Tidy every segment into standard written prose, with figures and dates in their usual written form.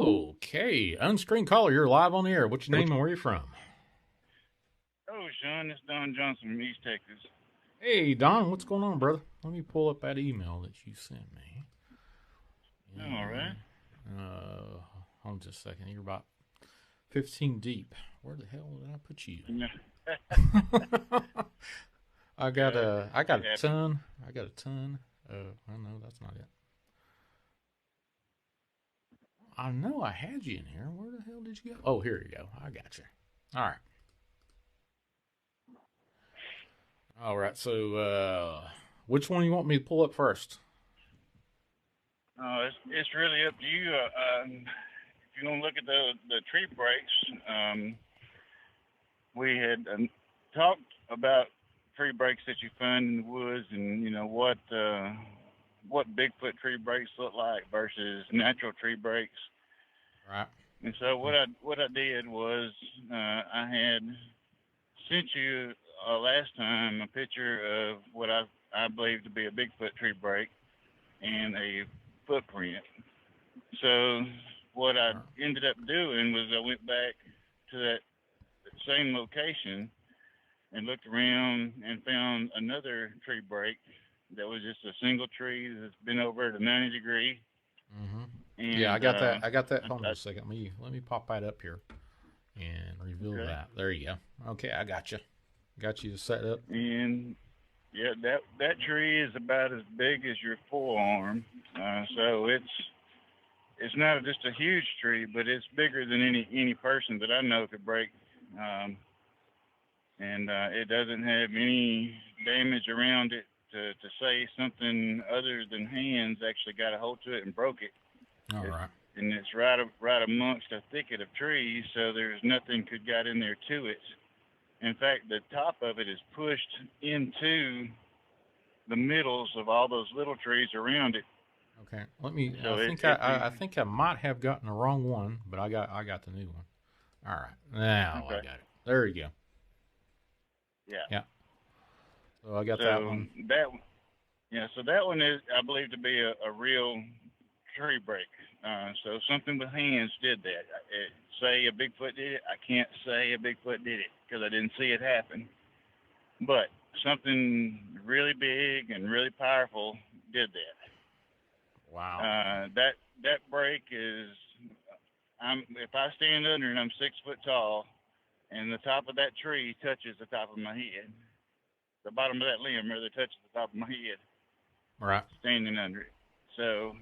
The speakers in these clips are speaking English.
Okay, unscreened caller, you're live on the air. What's your name and where you from? Oh, Sean, it's Don Johnson from East Texas. Hey, Don, what's going on, brother? Let me pull up that email that you sent me. All right. Hold on just a second. You're about 15 deep. Where the hell did I put you? I got a ton. I got a ton. Oh no, that's not it. I know I had you in here. Where the hell did you go? Oh, here you go. I got you. All right. All right. So, which one you want me to pull up first? It's really up to you. If you're gonna look at the tree breaks, we had talked about tree breaks that you find in the woods, and what Bigfoot tree breaks look like versus natural tree breaks. Right. And so what I did was I had sent you last time a picture of what I believe to be a Bigfoot tree break and a footprint. So what I ended up doing was I went back to that same location and looked around and found another tree break that was just a single tree that's been over at a 90 degree. Mm-hmm. And, yeah, I got that. I got that. Hold on a second. Let me pop that up here and reveal that. There you go. Okay, I got you. Got you set up. And yeah, that tree is about as big as your forearm. So it's not just a huge tree, but it's bigger than any person that I know could break. And it doesn't have any damage around it to say something other than hands actually got a hold to it and broke it. All right. And it's right amongst a thicket of trees, so there's nothing could got in there to it. In fact, the top of it is pushed into the middles of all those little trees around it. Okay. Let me. So I think I might have gotten the wrong one, but I got the new one. All right. Now I got it. There you go. Yeah. Yeah. So I got that one. So that one is, I believe, to be a real tree break. So something with hands did that. Say a Bigfoot did it. I can't say a Bigfoot did it because I didn't see it happen. But something really big and really powerful did that. Wow. That break is, if I stand under and I'm 6 foot tall, and the top of that tree touches the top of my head, the bottom of that limb rather touches the top of my head. Right. Standing under it. So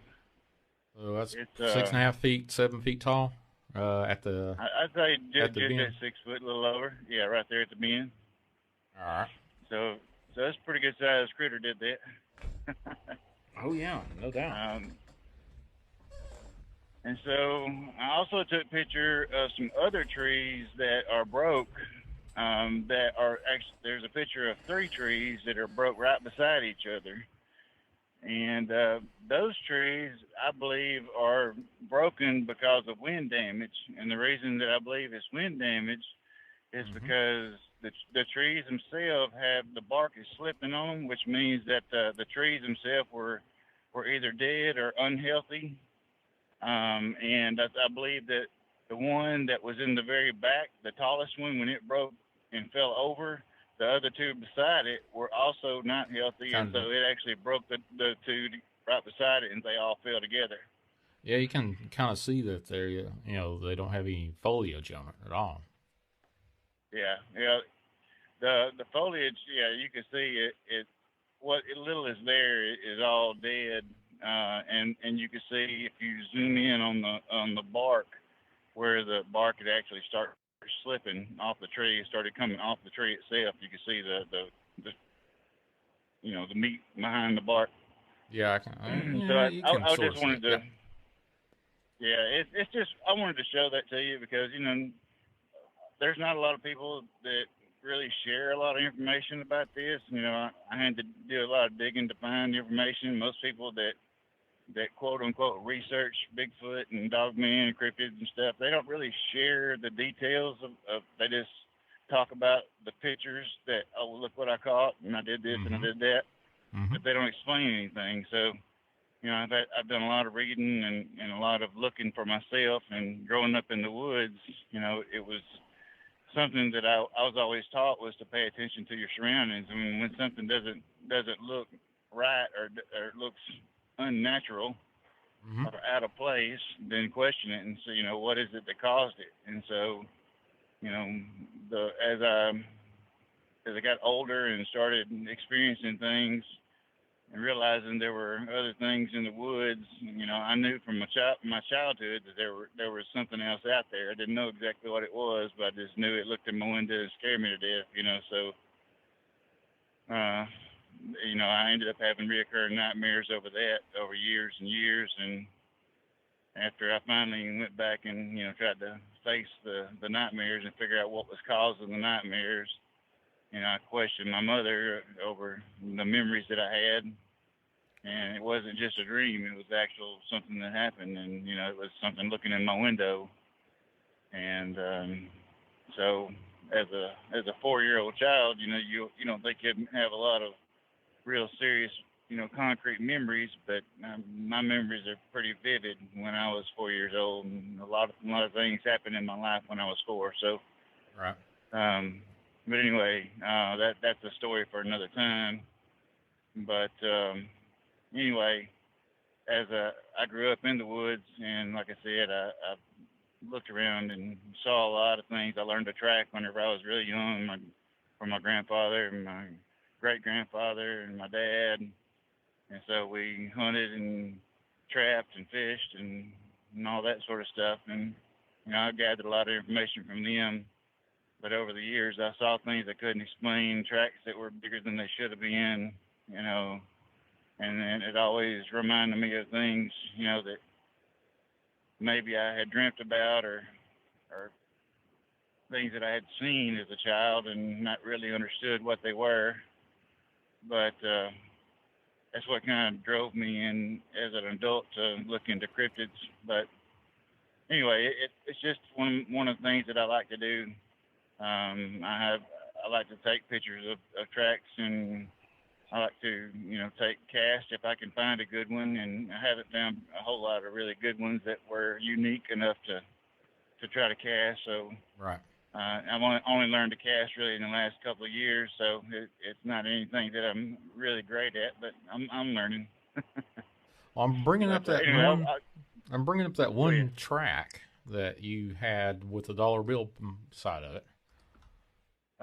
that's 6.5 feet, 7 feet tall. At the I'd say just 6 foot, a little over. Yeah, right there at the bend. All right. So that's a pretty good sized critter did that. Oh yeah, no doubt. And so I also took a picture of some other trees that are broke. That are actually, there's a picture of 3 trees that are broke right beside each other. And those trees, I believe, are broken because of wind damage. And the reason that I believe it's wind damage is because the trees themselves have the bark is slipping on them, which means that the trees themselves were either dead or unhealthy. And I believe that the one that was in the very back, the tallest one, when it broke and fell over, the other 2 beside it were also not healthy, and so it actually broke the 2 right beside it, and they all fell together. Yeah, you can kind of see that they they don't have any foliage on it at all. Yeah. The foliage, you can see it. What little is there is all dead, and you can see if you zoom in on the bark, where the bark could actually start slipping off the tree, started coming off the tree itself. You can see the meat behind the bark. Yeah, I can. So I just wanted to. Yeah, it's just I wanted to show that to you because there's not a lot of people that really share a lot of information about this. I had to do a lot of digging to find information. Most people that quote unquote research Bigfoot and Dogman and cryptids and stuff, they don't really share the details of they just talk about the pictures that, oh, look what I caught and I did this and I did that, but they don't explain anything. So I've done a lot of reading and a lot of looking for myself, and growing up in the woods, it was something that I was always taught was to pay attention to your surroundings. I mean, when something doesn't look right or looks unnatural Mm-hmm. or out of place, then question it and say, what is it that caused it? And so, as I got older and started experiencing things and realizing there were other things in the woods, I knew from my childhood that there was something else out there. I didn't know exactly what it was, but I just knew it looked in my window and scared me to death. So I ended up having reoccurring nightmares over years and years. And after I finally went back and tried to face the nightmares and figure out what was causing the nightmares, I questioned my mother over the memories that I had, and it wasn't just a dream. It was actual something that happened, and it was something looking in my window. And so, as a 4-year-old child, you don't think you'd have a lot of real serious, concrete memories, but my memories are pretty vivid. When I was 4 years old, and a lot of things happened in my life when I was 4. So, right. But anyway, that's a story for another time. But anyway, as I grew up in the woods, and like I said, I looked around and saw a lot of things. I learned to track whenever I was really young, from my grandfather and my great-grandfather and my dad. And so we hunted and trapped and fished and all that sort of stuff. And, I gathered a lot of information from them. But over the years, I saw things I couldn't explain, tracks that were bigger than they should have been, and then it always reminded me of things, that maybe I had dreamt about or things that I had seen as a child and not really understood what they were. But that's what kind of drove me in as an adult to look into cryptids. But anyway, it's just one of the things that I like to do. I like to take pictures of tracks, and I like to, take casts if I can find a good one, and I haven't found a whole lot of really good ones that were unique enough to try to cast. So right. I've only learned to cast really in the last couple of years, so it's not anything that I'm really great at, but I'm learning. Well, I'm bringing up that anyway, one track that you had with the dollar bill side of it.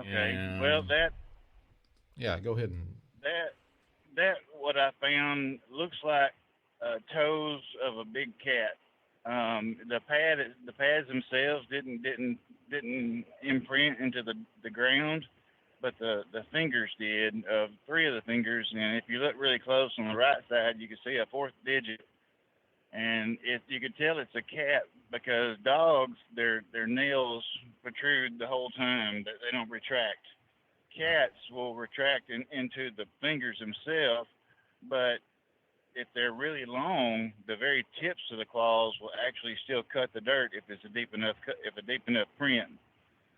Okay. And, well, yeah, go ahead and that what I found looks like toes of a big cat. The pads themselves didn't imprint into the ground, but the fingers did, of 3 of the fingers. And if you look really close on the right side, you can see a 4th digit, and you could tell it's a cat because dogs, their nails protrude the whole time. They don't retract. Cats will retract into the fingers themselves, but if they're really long, the very tips of the claws will actually still cut the dirt if it's a deep enough print.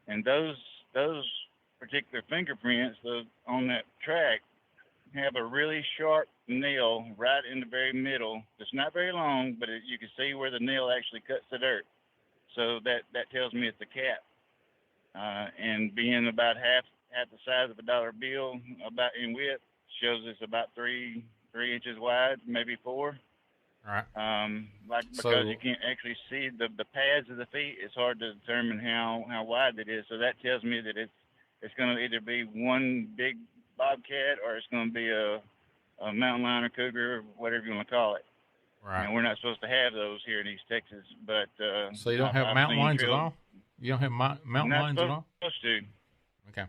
And those particular fingerprints on that track have a really sharp nail right in the very middle. It's not very long, but you can see where the nail actually cuts the dirt. So that tells me it's a cat. And being about half the size of a dollar bill, about in width, shows it's about 3 inches wide, maybe 4. All right. Because you can't actually see the pads of the feet, it's hard to determine how wide it is. So that tells me that it's going to either be one big bobcat or it's going to be a mountain lion or cougar, or whatever you want to call it. Right. And we're not supposed to have those here in East Texas, but so you don't have mountain lions at all? You don't have mountain lions at all? Not supposed to. Okay.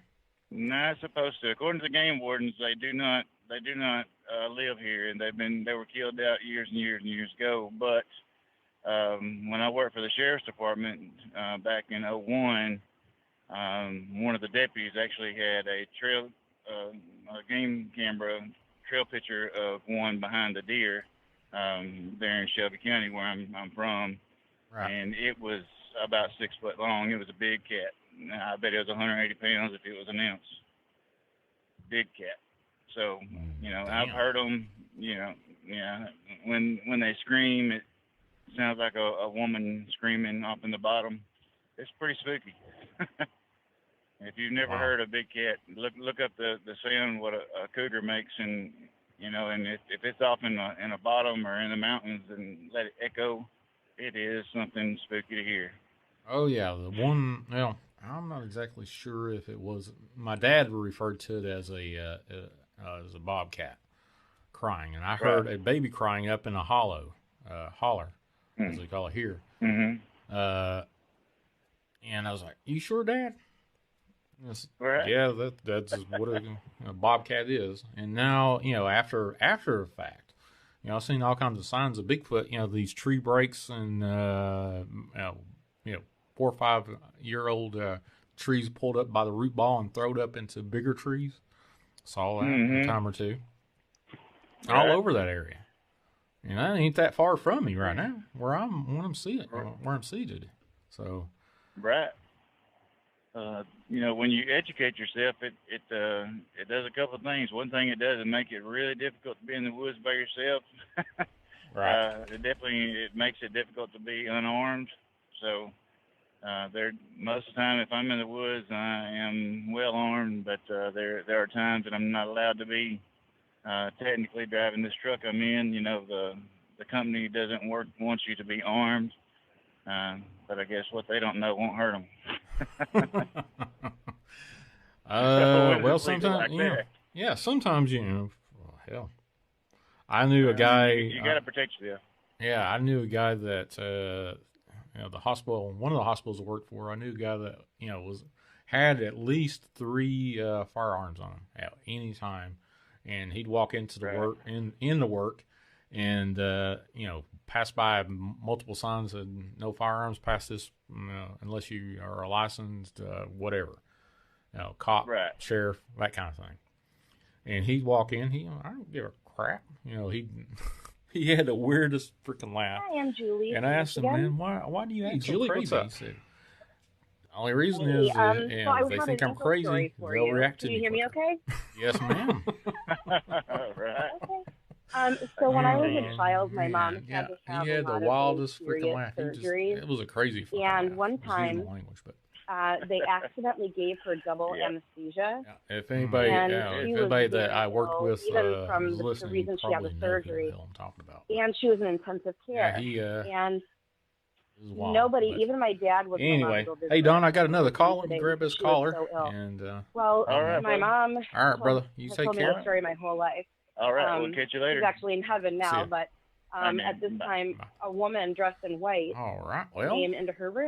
Not supposed to. According to the game wardens, they do not live here, and they were killed out years and years and years ago. But when I worked for the sheriff's department back in '01, one of the deputies actually had a game camera trail picture of one behind the deer there in Shelby County, where I'm from. Right. And it was about 6 foot long. It was a big cat. I bet it was 180 pounds if it was an ounce. Big cat. So, Damn. I've heard them, yeah, when they scream, it sounds like a woman screaming off in the bottom. It's pretty spooky. If you've never heard a big cat, look up the sound what a cougar makes, and and if it's off in a bottom or in the mountains and let it echo, it is something spooky to hear. Oh yeah, the one. Well, I'm not exactly sure if it was. My dad referred to it as a bobcat crying, and I heard a baby crying up in a holler, as they call it here. Mm-hmm. And I was like, "You sure, Dad?" Right. Yeah, that's what a bobcat is. And now, after the fact, I've seen all kinds of signs of Bigfoot. These tree breaks and 4 or 5 year old trees pulled up by the root ball and thrown up into bigger trees. Saw that a time or two. All over that area. And that ain't that far from me right now, where I'm seated. So. Right. When you educate yourself, it does a couple of things. One thing it does is make it really difficult to be in the woods by yourself. Right. It makes it difficult to be unarmed. So most of the time, if I'm in the woods, I am well armed. But there are times that I'm not allowed to be technically driving this truck I'm in. The company doesn't want you to be armed. But I guess what they don't know won't hurt them. Well, sometimes, sometimes, hell. I knew a guy. You got to protect yourself. Yeah, I knew a guy that, the hospital, one of the hospitals I worked for, I knew a guy that, had at least 3 firearms on him at any time. And he'd walk into the work, in the work, and, pass by multiple signs and no firearms past this, unless you are a licensed, whatever, cop, sheriff, that kind of thing. And he'd walk in, I don't give a crap. He had the weirdest freaking laugh. Hi, I'm Julie. And I asked him, man, why do you act so crazy? He said, the only reason is if they think I'm crazy, they'll react to me. Can you hear me okay? Yes, ma'am. Right. Okay. So when I was a child, my mom had to have he had a lot the wildest of freaking laugh. surgeries. It was a crazy fucking And laugh. one time, they accidentally gave her double anesthesia. Yeah. If anybody, that I worked with even from is listening, the reason she had the surgery, who the hell I'm talking about. And she was in intensive care. Yeah, and wild, nobody, even my dad, was anyway. Hey, Don, I got another call. Let me grab this caller. And well, my mom. All right, brother. You take told care. me the story my whole life. All right, we'll catch you later. She's actually in heaven now, but at this time, a woman dressed in white came into her room.